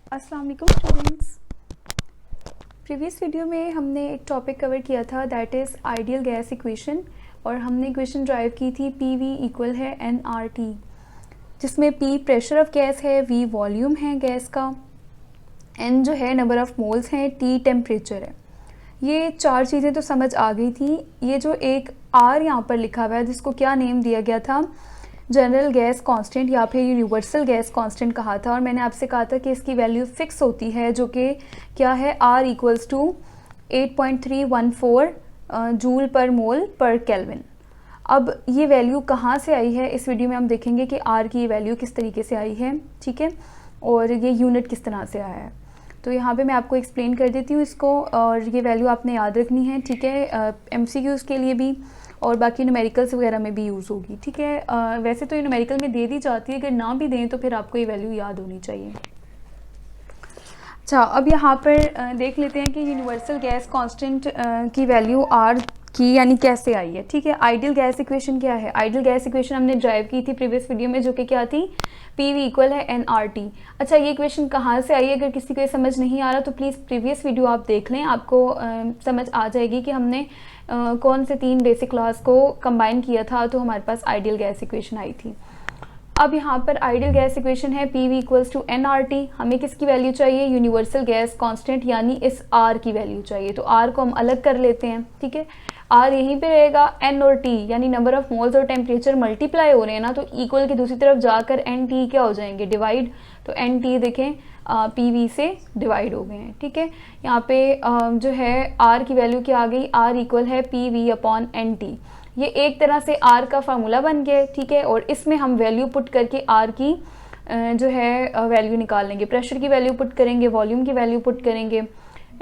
अस्सलाम वालेकुम students. Previous video में हमने एक टॉपिक कवर किया था that is ideal gas equation, और हमने इक्वेशन ड्राइव की थी PV इक्वल है nRT, जिसमें P प्रेशर ऑफ गैस है, V वॉल्यूम है गैस का, N जो है नंबर ऑफ़ मोल्स हैं, T टेम्परेचर है। ये चार चीज़ें तो समझ आ गई थी। ये जो एक R यहाँ पर लिखा हुआ है जिसको क्या नेम दिया गया था, जनरल गैस कांस्टेंट या फिर यूनिवर्सल गैस कांस्टेंट कहा था, और मैंने आपसे कहा था कि इसकी वैल्यू फिक्स होती है जो कि क्या है, R इक्वल्स टू 8.314 जूल पर मोल पर केल्विन। अब ये वैल्यू कहाँ से आई है, इस वीडियो में हम देखेंगे कि R की वैल्यू किस तरीके से आई है, ठीक है, और ये यूनिट किस तरह से आया है। तो यहाँ पे मैं आपको एक्सप्लेन कर देती हूँ इसको, और ये वैल्यू आपने याद रखनी है, ठीक है, MCQs के लिए भी और बाकी न्यूमेरिकल्स वगैरह में भी यूज़ होगी, ठीक है। वैसे तो ये न्यूमेरिकल में दे दी जाती है, अगर ना भी दें तो फिर आपको ये वैल्यू याद होनी चाहिए। अच्छा, अब यहाँ पर देख लेते हैं कि यूनिवर्सल गैस कांस्टेंट की वैल्यू R की यानी कैसे आई है, ठीक है। आइडियल गैस इक्वेशन क्या है? आइडियल गैस इक्वेशन हमने ड्राइव की थी प्रीवियस वीडियो में, जो कि क्या थी, PV इक्वल है nRT। अच्छा, ये इक्वेशन कहाँ से आई है? अगर किसी को ये समझ नहीं आ रहा तो प्लीज़ प्रीवियस वीडियो आप देख लें, आपको समझ आ जाएगी कि हमने कौन से तीन बेसिक लॉज को कंबाइन किया था तो हमारे पास आइडियल गैस इक्वेशन आई थी। अब यहाँ पर आइडियल गैस इक्वेशन है PV इक्वल्स टू nRT। हमें किसकी वैल्यू चाहिए? यूनिवर्सल गैस कांस्टेंट यानी इस R की वैल्यू चाहिए। तो R को हम अलग कर लेते हैं, ठीक है। R यहीं पे रहेगा, N और T यानी नंबर ऑफ मोल्स और टेम्परेचर मल्टीप्लाई हो रहे हैं ना, तो इक्वल की दूसरी तरफ जाकर NT क्या हो जाएंगे? डिवाइड। तो NT देखें PV से डिवाइड हो गए हैं, ठीक है। यहाँ पे जो है R की वैल्यू क्या आ गई? R इक्वल है PV अपॉन NT। ये एक तरह से R का फार्मूला बन गया, ठीक है, और इसमें हम वैल्यू पुट करके R की जो है वैल्यू निकाल लेंगे। प्रेशर की वैल्यू पुट करेंगे, वॉल्यूम की वैल्यू पुट करेंगे,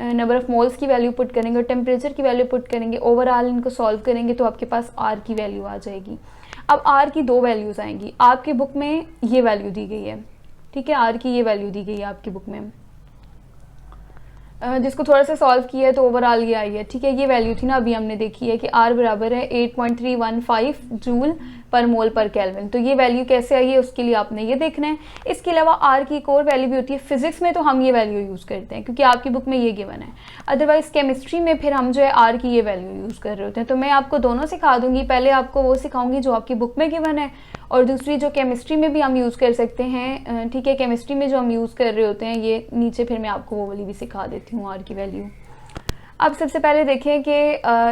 नंबर ऑफ मोल्स की वैल्यू पुट करेंगे और टेम्परेचर की वैल्यू पुट करेंगे। ओवरऑल इनको सॉल्व करेंगे तो आपके पास R की वैल्यू आ जाएगी। अब R की दो वैल्यूज़ आएंगी। आपकी बुक में ये वैल्यू दी गई है, ठीक है, R की ये वैल्यू दी गई है आपकी बुक में, जिसको थोड़ा सा सॉल्व किया है तो ओवरऑल ये आई है, ठीक है। ये वैल्यू थी ना, अभी हमने देखी है कि R बराबर है 8.315 जूल पर मोल पर केल्विन। तो ये वैल्यू कैसे आई है उसके लिए आपने ये देखना है। इसके अलावा R की एक और वैल्यू भी होती है, फिजिक्स में तो हम ये वैल्यू यूज़ करते हैं क्योंकि आपकी बुक में ये गिवन है। अदरवाइज केमिस्ट्री में फिर हम जो है R की ये वैल्यू यूज़ कर रहे होते हैं। तो मैं आपको दोनों सिखा दूंगी, पहले आपको वो सिखाऊंगी जो आपकी बुक में गिवन है, और दूसरी जो केमिस्ट्री में भी हम यूज़ कर सकते हैं, ठीक है। केमिस्ट्री में जो हम यूज़ कर रहे होते हैं ये नीचे, फिर मैं आपको वो वाली भी सिखा देती हूँ R की वैल्यू। अब सबसे पहले देखें कि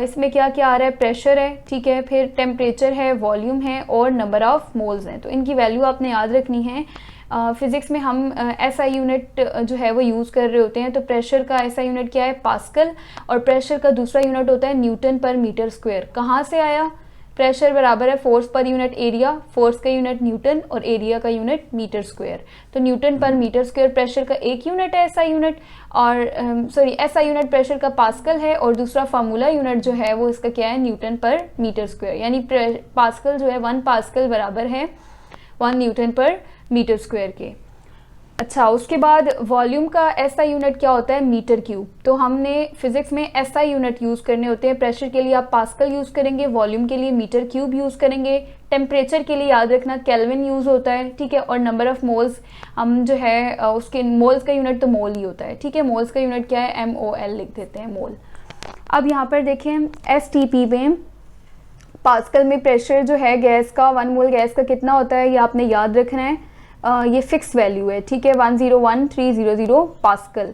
इसमें क्या क्या आ रहा है। प्रेशर है, ठीक है, फिर टेम्परेचर है, वॉल्यूम है और नंबर ऑफ़ मोल्स हैं। तो इनकी वैल्यू आपने याद रखनी है। फिज़िक्स में हम SI यूनिट जो है वो यूज़ कर रहे होते हैं। तो प्रेशर का SI यूनिट क्या है? पास्कल, और प्रेशर का दूसरा यूनिट होता है न्यूटन पर मीटर स्क्वायर। कहाँ से आया? प्रेशर बराबर है force per unit area, force का यूनिट न्यूटन और एरिया का यूनिट मीटर स्क्वायर। तो न्यूटन पर मीटर स्क्वायर प्रेशर का एक यूनिट है SI यूनिट, और SI यूनिट प्रेशर का पास्कल है, और दूसरा फार्मूला यूनिट जो है वो इसका क्या है? न्यूटन पर मीटर स्क्वायर। यानी पास्कल जो है 1 पास्कल बराबर है 1 न्यूटन पर मीटर स्क्वायर के। अच्छा, उसके बाद वॉल्यूम का SI यूनिट क्या होता है? Metre cube. तो हमने फिजिक्स में SI यूनिट यूज़ करने होते हैं। प्रेशर के लिए आप पास्कल यूज़ करेंगे, वॉल्यूम के लिए मीटर क्यूब यूज़ करेंगे, टेम्परेचर के लिए याद रखना केल्विन यूज़ होता है, ठीक है, और नंबर ऑफ़ मोल्स हम जो है उसके मोल्स का यूनिट तो मोल ही होता है, ठीक है। मोल्स का यूनिट क्या है? MOL लिख देते हैं, मोल। अब यहाँ पर देखें STP में, पास्कल में प्रेशर जो है गैस का, 1 मोल गैस का कितना होता है ये आपने याद रखना है। ये फिक्स वैल्यू है, ठीक है, 101300 पास्कल।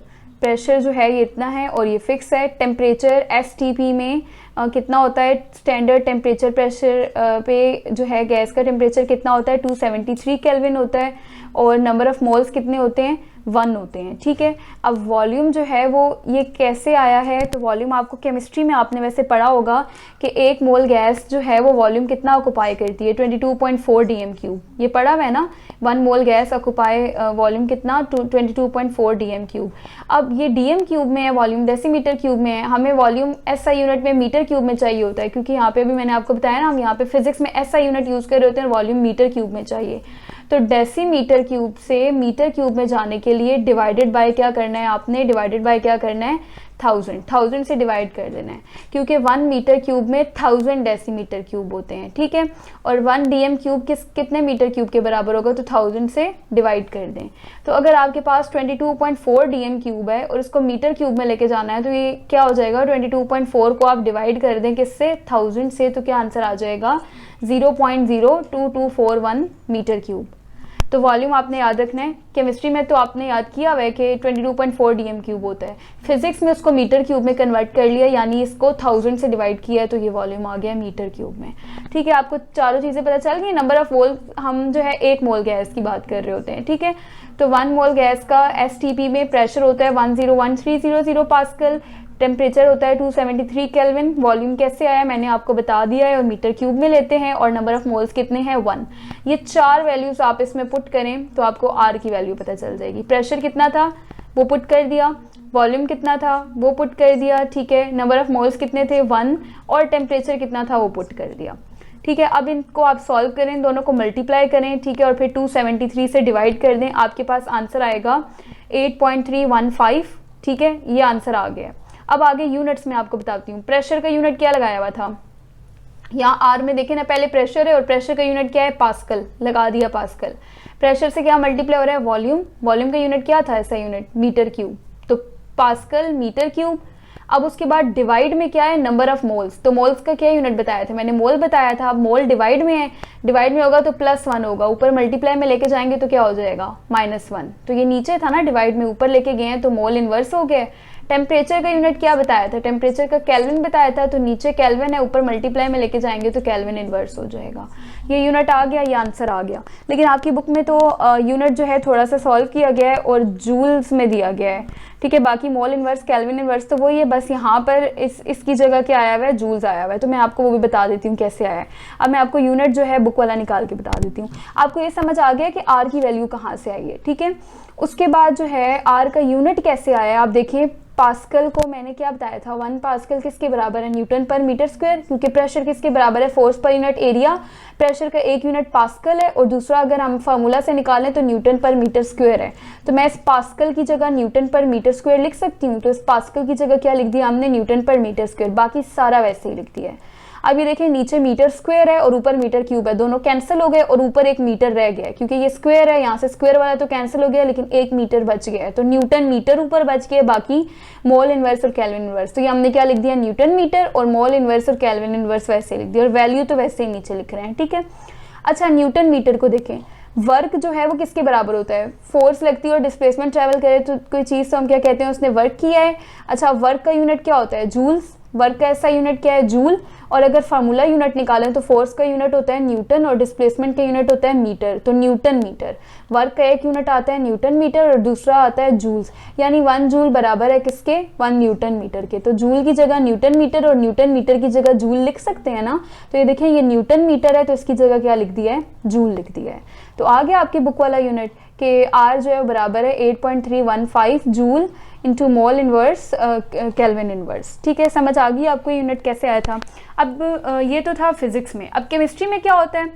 प्रेशर जो है ये इतना है और ये फिक्स है। टेम्परेचर STP में कितना होता है? स्टैंडर्ड टेम्परेचर प्रेशर पे जो है गैस का टेम्परेचर कितना होता है? 273 केल्विन होता है, और नंबर ऑफ़ मोल्स कितने होते हैं? 1 होते हैं, ठीक है। अब वॉल्यूम जो है वो ये कैसे आया है? तो वॉल्यूम आपको केमिस्ट्री में आपने वैसे पढ़ा होगा कि 1 मोल गैस जो है वो वॉल्यूम कितना ऑक्युपाई करती है? 22.4 dm3। ये पढ़ा हुआ है ना, 1 मोल गैस ऑक्युपाई वॉल्यूम कितना? 22.4 dm3। अब ये dm3 में है वॉल्यूम, डेसीमीटर क्यूब में है। हमें वॉल्यूम SI यूनिट में मीटर क्यूब में चाहिए होता है, क्योंकि यहाँ पे भी मैंने आपको बताया ना, हम यहाँ पे फिजिक्स में SI यूनिट यूज़ कर रहे होते हैं, वॉल्यूम मीटर क्यूब में चाहिए। तो डेसीमीटर क्यूब से मीटर क्यूब में जाने के लिए डिवाइडेड बाय क्या करना है आपने? डिवाइडेड बाय क्या करना है? 1000 से डिवाइड कर देना है, क्योंकि 1 मीटर क्यूब में 1000 डेसीमीटर क्यूब होते हैं, ठीक है। और 1 डीएम क्यूब कितने मीटर क्यूब के बराबर होगा, तो 1000 से डिवाइड कर दें। तो अगर आपके पास 22.4 डीएम क्यूब है और इसको मीटर क्यूब में लेके जाना है, तो ये क्या हो जाएगा, 22.4 को आप डिवाइड कर दें किससे, 1000 से, तो क्या आंसर आ जाएगा 0.02241 मीटर क्यूब। तो वॉल्यूम आपने याद रखना है। केमिस्ट्री में तो आपने याद किया हुआ है कि 22.4 डीएम क्यूब होता है, फिजिक्स में उसको मीटर क्यूब में कन्वर्ट कर लिया, यानी इसको 1000 से डिवाइड किया है, तो ये वॉल्यूम आ गया मीटर क्यूब में, ठीक है। आपको चारों चीज़ें पता चल गई। नंबर ऑफ मोल, हम जो है 1 मोल गैस की बात कर रहे होते हैं, ठीक है। तो 1 मोल गैस का एसटीपी में प्रेशर होता है 101,300 पास्कल, टेम्परेचर होता है 273 केल्विन। वॉल्यूम कैसे आया मैंने आपको बता दिया है, और मीटर क्यूब में लेते हैं, और नंबर ऑफ मोल्स कितने हैं 1। ये 4 वैल्यूज आप इसमें पुट करें तो आपको आर की वैल्यू पता चल जाएगी। प्रेशर कितना था वो पुट कर दिया, वॉल्यूम कितना था वो पुट कर दिया, ठीक है। नंबर ऑफ मोल्स कितने थे 1, और टेम्परेचर कितना था वो पुट कर दिया, ठीक है। अब इनको आप सॉल्व करें, दोनों को मल्टीप्लाई करें, ठीक है, और फिर 273 से डिवाइड कर दें, आपके पास आंसर आएगा 8.315, ठीक है। ये आंसर आ गया। अब आगे यूनिट्स में आपको बताती हूँ। प्रेशर का यूनिट क्या लगाया हुआ था, यहाँ आर में देखें ना, पहले प्रेशर है और प्रेशर का यूनिट क्या है, पास्कल, लगा दिया पास्कल। प्रेशर से क्या मल्टीप्लाई हो रहा है, वॉल्यूम, वॉल्यूम का यूनिट क्या था, ऐसा यूनिट मीटर क्यूब, तो पास्कल मीटर क्यूब। अब उसके बाद डिवाइड में क्या है, नंबर ऑफ मोल्स, तो मोल्स का क्या यूनिट बताया था मैंने, मोल बताया था। अब मोल डिवाइड में है, डिवाइड में होगा तो +1 होगा, ऊपर मल्टीप्लाई में लेके जाएंगे तो क्या हो जाएगा -1। तो ये नीचे था ना डिवाइड में, ऊपर लेके गए हैं तो मोल इनवर्स हो गया। टेम्परेचर का यूनिट क्या बताया था, टेम्परेचर का केल्विन बताया था, तो नीचे केल्विन है, ऊपर मल्टीप्लाई में लेके जाएंगे तो केल्विन इनवर्स हो जाएगा। ये यूनिट आ गया, ये आंसर आ गया। लेकिन आपकी बुक में तो यूनिट जो है थोड़ा सा सॉल्व किया गया है और जूल्स में दिया गया है, ठीक है। बाकी मोल इनवर्स, केल्विन इनवर्स तो वही है, बस यहाँ पर इसकी जगह क्या आया हुआ है, जूल्स आया हुआ है। तो मैं आपको वो भी बता देती हूँ कैसे आया है। अब मैं आपको यूनिट जो है बुक वाला निकाल के बता देती हूँ। आपको ये समझ आ गया कि आर की वैल्यू कहाँ से आई है, ठीक है। उसके बाद जो है आर का यूनिट कैसे आया है, आप देखिए। पास्कल को मैंने क्या बताया था, 1 पास्कल किसके बराबर है, न्यूटन पर मीटर स्क्वायर, क्योंकि प्रेशर किसके बराबर है, force per unit area. Pressure का एक यूनिट पास्कल है और दूसरा अगर हम फार्मूला से निकालें तो न्यूटन पर मीटर स्क्वायर है। तो मैं इस पास्कल की जगह न्यूटन पर मीटर स्क्वायर लिख सकती हूँ। तो इस पास्कल की जगह क्या लिख दिया हमने, न्यूटन पर मीटर स्क्वायर, बाकी सारा वैसे ही लिख दिया है। अब ये देखिए नीचे मीटर स्क्वायर है और ऊपर मीटर क्यूब है, दोनों कैंसिल हो गए और ऊपर एक मीटर रह गया, क्योंकि ये स्क्वायर है, यहाँ से स्क्वायर वाला तो कैंसिल हो गया, लेकिन 1 मीटर बच गया है। तो न्यूटन मीटर ऊपर बच गया, बाकी मोल इनवर्स और केल्विन इनवर्स। तो ये हमने क्या लिख दिया, न्यूटन मीटर, और मोल इनवर्स और केल्विन इनवर्स वैसे लिख दिया, और वैल्यू तो वैसे ही नीचे लिख रहे हैं, ठीक है। अच्छा, न्यूटन मीटर को देखें, वर्क जो है वो किसके बराबर होता है, फोर्स लगती है और डिस्प्लेसमेंट ट्रेवल करे तो कोई चीज़, तो हम क्या कहते हैं, उसने वर्क किया है। अच्छा, वर्क का यूनिट क्या होता है, जूल्स, वर्क का ऐसा यूनिट क्या है, जूल। और अगर फार्मूला यूनिट निकालें तो फोर्स का यूनिट होता है न्यूटन और डिस्प्लेसमेंट का यूनिट होता है मीटर, तो न्यूटन मीटर। वर्क का एक यूनिट आता है न्यूटन मीटर और दूसरा आता है जूल्स, यानी 1 जूल बराबर है किसके, 1 न्यूटन मीटर के। तो जूल की जगह न्यूटन मीटर और न्यूटन मीटर की जगह जूल लिख सकते हैं ना। तो ये देखें, ये न्यूटन मीटर है तो इसकी जगह क्या लिख दिया है, जूल लिख दिया है। तो आ गया आपकी बुक वाला यूनिट कि आर जो है बराबर है 8.315 joule into mole inverse kelvin inverse, ठीक है। समझ आ गई आपको यूनिट कैसे आया था। अब ये तो था फिजिक्स में। अब केमिस्ट्री में क्या होता है,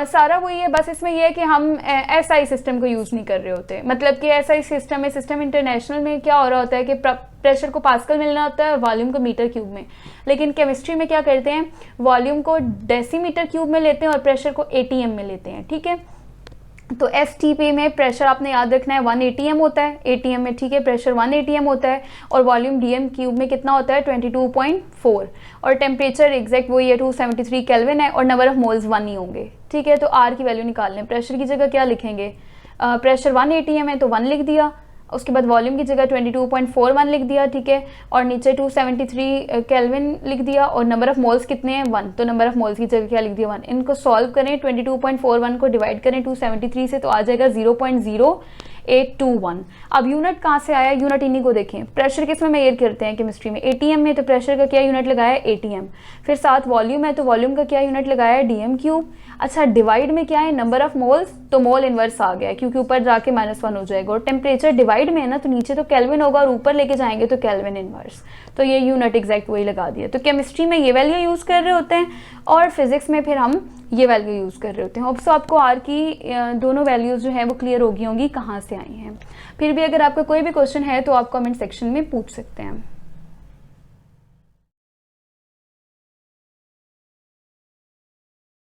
सारा वही है, बस इसमें यह है कि हम एसआई सिस्टम को यूज़ नहीं कर रहे होते। मतलब कि एसआई सिस्टम में, सिस्टम इंटरनेशनल में क्या हो रहा होता है कि प्रेशर को पास्कल मिलना होता है, वॉल्यूम को मीटर क्यूब में। लेकिन केमिस्ट्री में क्या करते हैं, वॉल्यूम को डेसीमीटर क्यूब में लेते हैं और प्रेशर को एटीएम में लेते हैं, ठीक है। तो एसटीपी में प्रेशर आपने याद रखना है 1 एटीएम होता है, एटीएम में, ठीक है, प्रेशर 1 एटीएम होता है, और वॉल्यूम डीएम क्यूब में कितना होता है 22.4, और टेम्परेचर एग्जैक्ट वही है 273 केल्विन है, और नंबर ऑफ मोल्स 1 ही होंगे, ठीक है। तो आर की वैल्यू निकालने, प्रेशर की जगह क्या लिखेंगे, प्रेशर 1 एटीएम है तो 1 लिख दिया, उसके बाद वॉल्यूम की जगह 22.41 लिख दिया, ठीक है, और नीचे 273 केल्विन लिख दिया, और नंबर ऑफ मोल्स कितने हैं 1, तो नंबर ऑफ मोल्स की जगह क्या लिख दिया 1। इनको सॉल्व करें, 22.41 को डिवाइड करें 273 से तो आ जाएगा 0.0821। अब यूनिट कहाँ से आया, यूनिट इन्हीं को देखें। प्रेशर किस में मेजर करते हैं केमिस्ट्री में, एटीएम में, तो प्रेशर का क्या यूनिट लगाया है एटीएम। फिर साथ वॉल्यूम है तो वॉल्यूम का क्या यूनिट लगाया है डीएम क्यूब। अच्छा, डिवाइड में क्या है, नंबर ऑफ मोल्स, तो मोल इनवर्स आ गया क्योंकि ऊपर जाके -1 हो जाएगा, और टेम्परेचर डिवाइड में है ना, तो नीचे तो केल्विन होगा और ऊपर लेके जाएंगे तो केल्विन इनवर्स। तो ये यूनिट एग्जैक्ट वही लगा दिया। तो केमिस्ट्री में ये वैल्यू यूज़ कर रहे होते हैं और फिजिक्स में फिर हम ये वैल्यू यूज़ कर रहे होते हैं। सो आपको आर की दोनों वैल्यूज़ जो हैं वो क्लियर हो गई होंगी कहाँ से आई हैं। फिर भी अगर आपका कोई भी क्वेश्चन है तो आप कमेंट सेक्शन में पूछ सकते हैं।